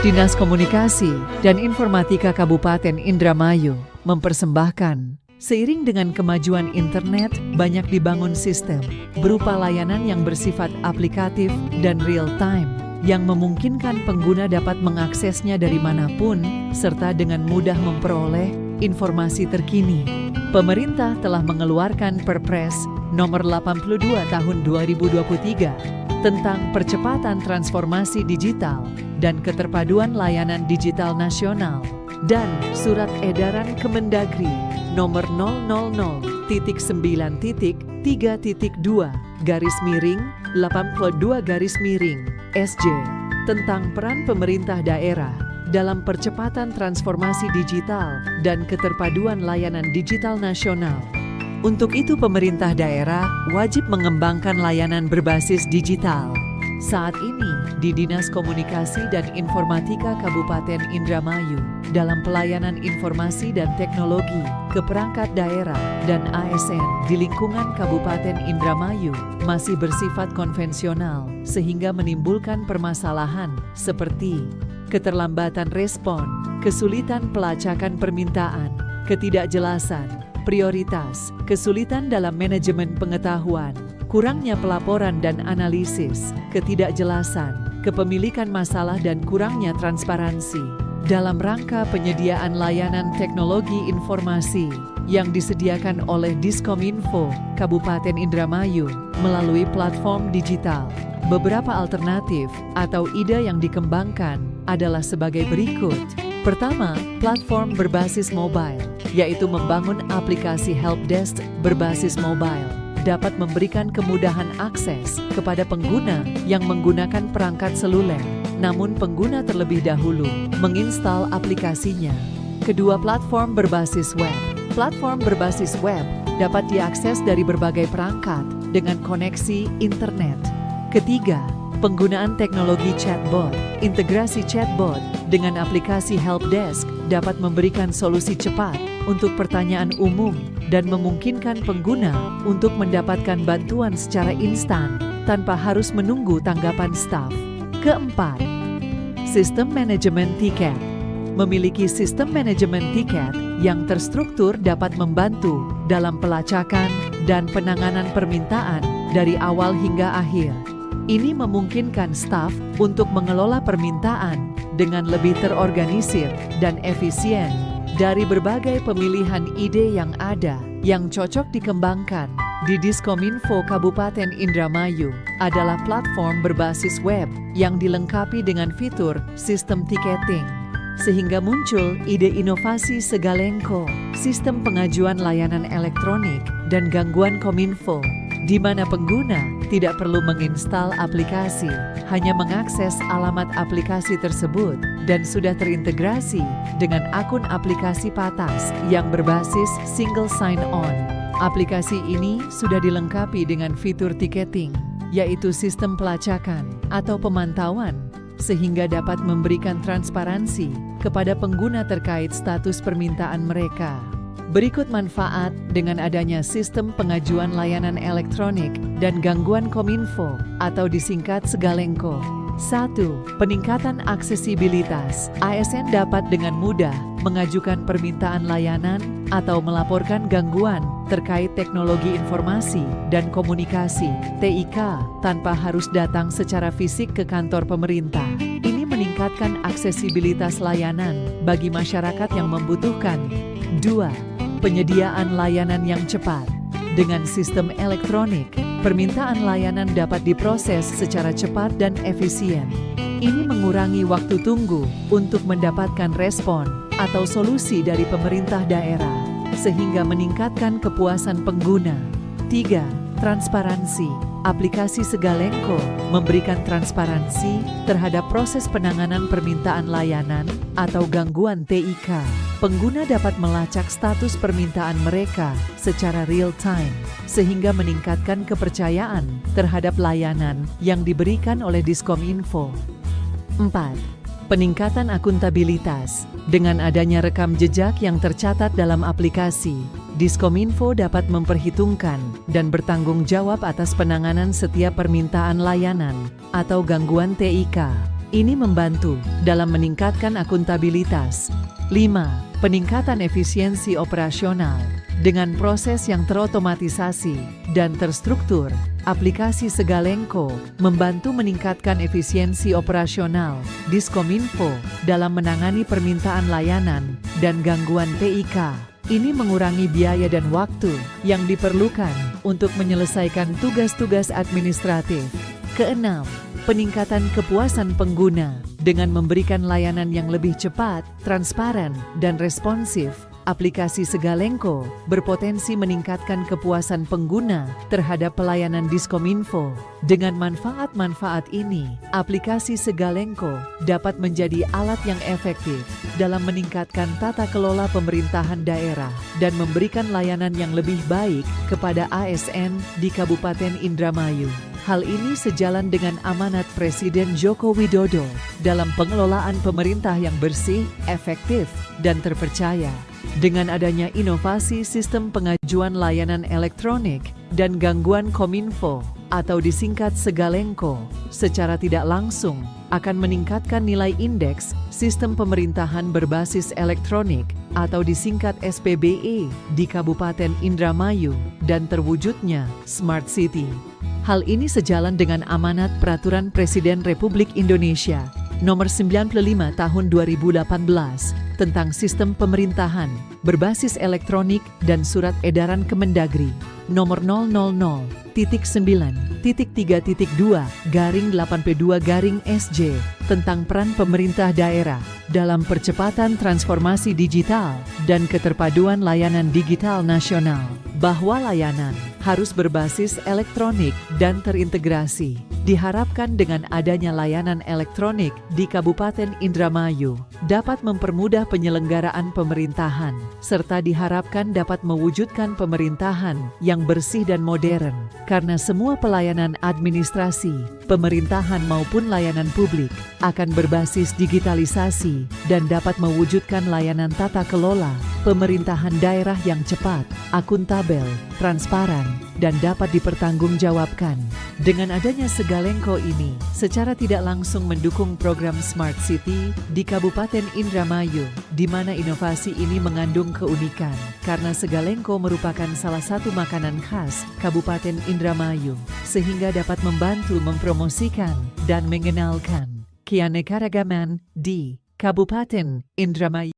Dinas Komunikasi dan Informatika Kabupaten Indramayu mempersembahkan, seiring dengan kemajuan internet, banyak dibangun sistem berupa layanan yang bersifat aplikatif dan real-time, yang memungkinkan pengguna dapat mengaksesnya dari manapun, serta dengan mudah memperoleh informasi terkini. Pemerintah telah mengeluarkan Perpres Nomor 82 Tahun 2023 tentang percepatan transformasi digital dan keterpaduan layanan digital nasional, dan Surat Edaran Kemendagri Nomor 000.9.3/82/SJ tentang peran pemerintah daerah dalam percepatan transformasi digital dan keterpaduan layanan digital nasional. Untuk itu, pemerintah daerah wajib mengembangkan layanan berbasis digital. Saat ini, di Dinas Komunikasi dan Informatika Kabupaten Indramayu, dalam pelayanan informasi dan teknologi ke perangkat daerah dan ASN di lingkungan Kabupaten Indramayu masih bersifat konvensional, sehingga menimbulkan permasalahan seperti keterlambatan respon, kesulitan pelacakan permintaan, ketidakjelasan prioritas, kesulitan dalam manajemen pengetahuan, kurangnya pelaporan dan analisis, ketidakjelasan kepemilikan masalah, dan kurangnya transparansi dalam rangka penyediaan layanan teknologi informasi yang disediakan oleh Diskominfo Kabupaten Indramayu melalui platform digital. Beberapa alternatif atau ide yang dikembangkan adalah sebagai berikut. Pertama, platform berbasis mobile, yaitu membangun aplikasi helpdesk berbasis mobile, dapat memberikan kemudahan akses kepada pengguna yang menggunakan perangkat seluler, namun pengguna terlebih dahulu menginstal aplikasinya. Kedua, platform berbasis web. Platform berbasis web dapat diakses dari berbagai perangkat dengan koneksi internet. Ketiga, penggunaan teknologi chatbot. Integrasi chatbot dengan aplikasi helpdesk dapat memberikan solusi cepat untuk pertanyaan umum dan memungkinkan pengguna untuk mendapatkan bantuan secara instan tanpa harus menunggu tanggapan staf. Keempat, sistem manajemen tiket. Memiliki sistem manajemen tiket yang terstruktur dapat membantu dalam pelacakan dan penanganan permintaan dari awal hingga akhir. Ini memungkinkan staf untuk mengelola permintaan dengan lebih terorganisir dan efisien. Dari berbagai pemilihan ide yang ada yang cocok dikembangkan di Diskominfo Kabupaten Indramayu adalah platform berbasis web yang dilengkapi dengan fitur sistem tiketing, sehingga muncul ide inovasi Segalengko, sistem pengajuan layanan elektronik dan gangguan Kominfo, di mana pengguna tidak perlu menginstal aplikasi, hanya mengakses alamat aplikasi tersebut dan sudah terintegrasi dengan akun aplikasi PATAS yang berbasis single sign-on. Aplikasi ini sudah dilengkapi dengan fitur tiketing, yaitu sistem pelacakan atau pemantauan, sehingga dapat memberikan transparansi kepada pengguna terkait status permintaan mereka. Berikut manfaat dengan adanya sistem pengajuan layanan elektronik dan gangguan Kominfo atau disingkat Segalengko. 1. Peningkatan aksesibilitas. ASN dapat dengan mudah mengajukan permintaan layanan atau melaporkan gangguan terkait teknologi informasi dan komunikasi (TIK) tanpa harus datang secara fisik ke kantor pemerintah. Ini meningkatkan aksesibilitas layanan bagi masyarakat yang membutuhkan. 2. Penyediaan layanan yang cepat. Dengan sistem elektronik, permintaan layanan dapat diproses secara cepat dan efisien. Ini mengurangi waktu tunggu untuk mendapatkan respon atau solusi dari pemerintah daerah, sehingga meningkatkan kepuasan pengguna. 3. Transparansi. Aplikasi Segalengko memberikan transparansi terhadap proses penanganan permintaan layanan atau gangguan TIK. Pengguna dapat melacak status permintaan mereka secara real-time, sehingga meningkatkan kepercayaan terhadap layanan yang diberikan oleh Diskominfo. 4. Peningkatan akuntabilitas. Dengan adanya rekam jejak yang tercatat dalam aplikasi, Diskominfo dapat memperhitungkan dan bertanggung jawab atas penanganan setiap permintaan layanan atau gangguan TIK. Ini membantu dalam meningkatkan akuntabilitas. 5. Peningkatan efisiensi operasional. Dengan proses yang terotomatisasi dan terstruktur, aplikasi Segalengko membantu meningkatkan efisiensi operasional Diskominfo dalam menangani permintaan layanan dan gangguan TIK. Ini mengurangi biaya dan waktu yang diperlukan untuk menyelesaikan tugas-tugas administratif. Keenam, peningkatan kepuasan pengguna. Dengan memberikan layanan yang lebih cepat, transparan, dan responsif, aplikasi Segalengko berpotensi meningkatkan kepuasan pengguna terhadap pelayanan Diskominfo. Dengan manfaat-manfaat ini, aplikasi Segalengko dapat menjadi alat yang efektif dalam meningkatkan tata kelola pemerintahan daerah dan memberikan layanan yang lebih baik kepada ASN di Kabupaten Indramayu. Hal ini sejalan dengan amanat Presiden Joko Widodo dalam pengelolaan pemerintah yang bersih, efektif, dan terpercaya. Dengan adanya inovasi sistem pengajuan layanan elektronik dan gangguan Kominfo atau disingkat Segalengko, secara tidak langsung akan meningkatkan nilai indeks sistem pemerintahan berbasis elektronik atau disingkat SPBE di Kabupaten Indramayu dan terwujudnya Smart City. Hal ini sejalan dengan amanat Peraturan Presiden Republik Indonesia Nomor 95 Tahun 2018 tentang Sistem Pemerintahan Berbasis Elektronik dan Surat Edaran Kemendagri Nomor 000-3.2/8P2-SJ tentang peran pemerintah daerah dalam percepatan transformasi digital dan keterpaduan layanan digital nasional, bahwa layanan harus berbasis elektronik dan terintegrasi. Diharapkan dengan adanya layanan elektronik di Kabupaten Indramayu dapat mempermudah penyelenggaraan pemerintahan, serta diharapkan dapat mewujudkan pemerintahan yang bersih dan modern, karena semua pelayanan administrasi, pemerintahan maupun layanan publik akan berbasis digitalisasi dan dapat mewujudkan layanan tata kelola pemerintahan daerah yang cepat, akuntabel, transparan, dan dapat dipertanggungjawabkan. Dengan adanya Segalengko ini, secara tidak langsung mendukung program Smart City di Kabupaten Indramayu, di mana inovasi ini mengandung keunikan, karena Segalengko merupakan salah satu makanan khas Kabupaten Indramayu, sehingga dapat membantu mempromosikan dan mengenalkan keanekaragaman di Kabupaten Indramayu.